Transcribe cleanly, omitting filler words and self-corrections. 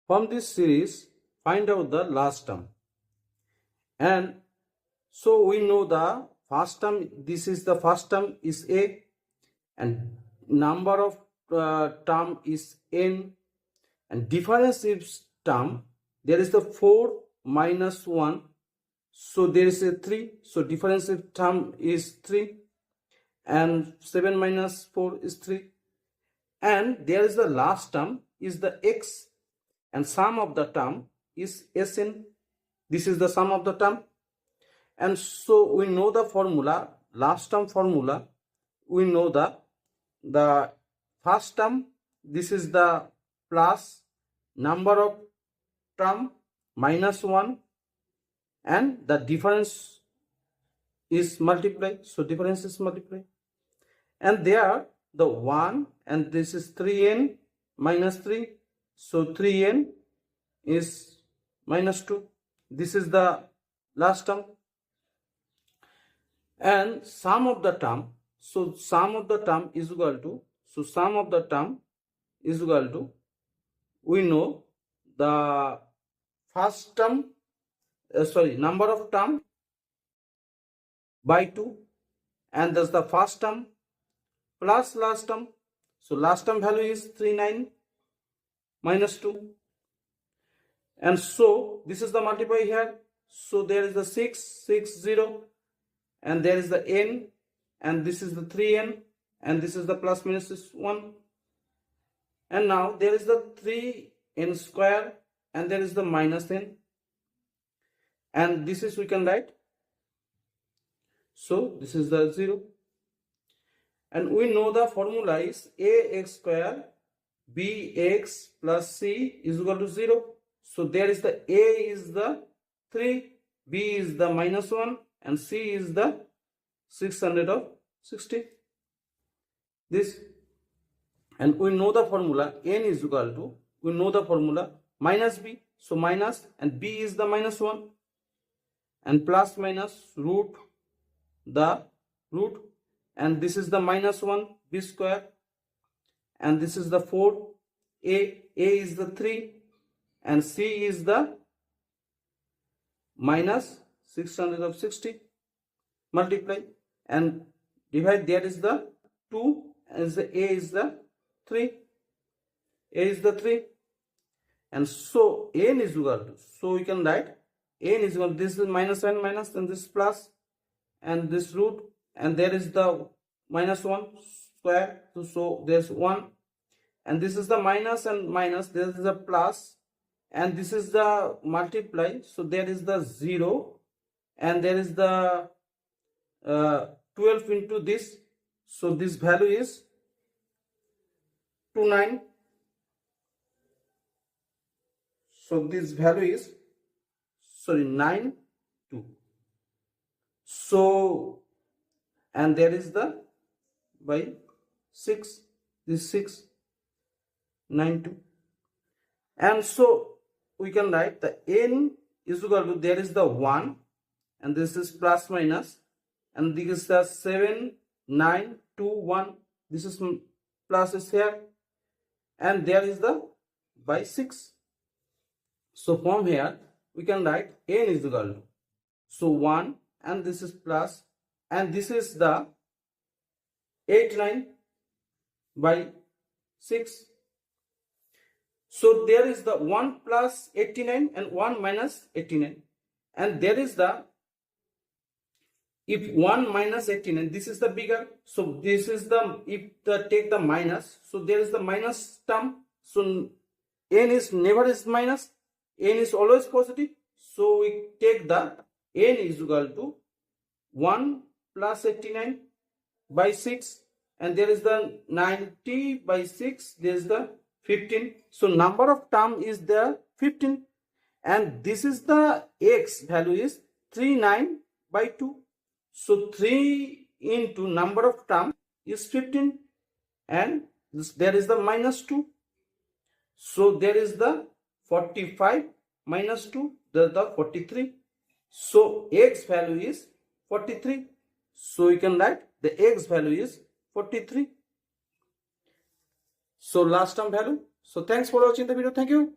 From this series, find out the last term. And so we know the first term, this is the first term is A, and number of term is N, and differentiative term, there is the 4 minus 1, so there is a 3, so differentiative term is 3, and 7 minus 4 is 3, and there is the last term is the X, and sum of the term is Sn. This is the sum of the term. And so we know the formula, last term formula. We know the first term, this is the plus number of term minus 1, and the difference is multiplied, so difference is multiplied, and there the 1, and this is 3n minus 3, so 3n is minus 2. This is the last term. And sum of the term, so sum of the term is equal to, so sum of the term is equal to, we know the first term, number of term by 2, and that's the first term plus last term. So last term value is 39 minus 2, and so this is the multiply here, so there is the 660, and there is the n, and this is the 3n, and this is the plus minus is 1, and now there is the 3n square, and there is the minus n, and this is we can write, so this is the 0, and we know the formula is ax square bx plus c is equal to 0. So there is the a is the 3, b is the minus 1, and c is the 660. This, and we know the formula n is equal to, we know the formula minus b, so minus, and b is the minus 1, and plus minus root the root, and this is the minus 1 b square, and this is the 4, a is the 3, and c is the minus 660, multiply and divide, there is the 2, and the a is the 3, and so n is equal to, so we can write n is equal to, this is minus and minus, and this plus, and this root, and there is the minus 1 square, so there's 1, and this is the minus and minus, there is the plus, and this is the multiply, so there is the 0, and there is the 12 into this, so this value is 29, so this value is 9 2, so, and there is the by 6, this 6 9 2, and so we can write the n is equal to, there is the 1, and this is plus minus, and this is the 7 9 2 1, this is plus is here, and there is the by 6. So from here we can write n is equal to, so 1, and this is plus, and this is the 89 by 6. So there is the 1 plus 89 and 1 minus 89, and there is the, if 1 minus 89, this is the bigger, so this is the, if the take the minus, so there is the minus term, so n is never is minus, n is always positive, so we take the n is equal to 1 plus 89 by 6, and there is the 90 by 6, there is the 15, so number of term is there 15, and this is the x value is 39 by 2, so 3 into number of term is 15, and this, there is the minus 2, so there is the 45 minus 2, there is the 43, so x value is 43, so we can write the x value is 43. So last term value. So thanks for watching the video. Thank you.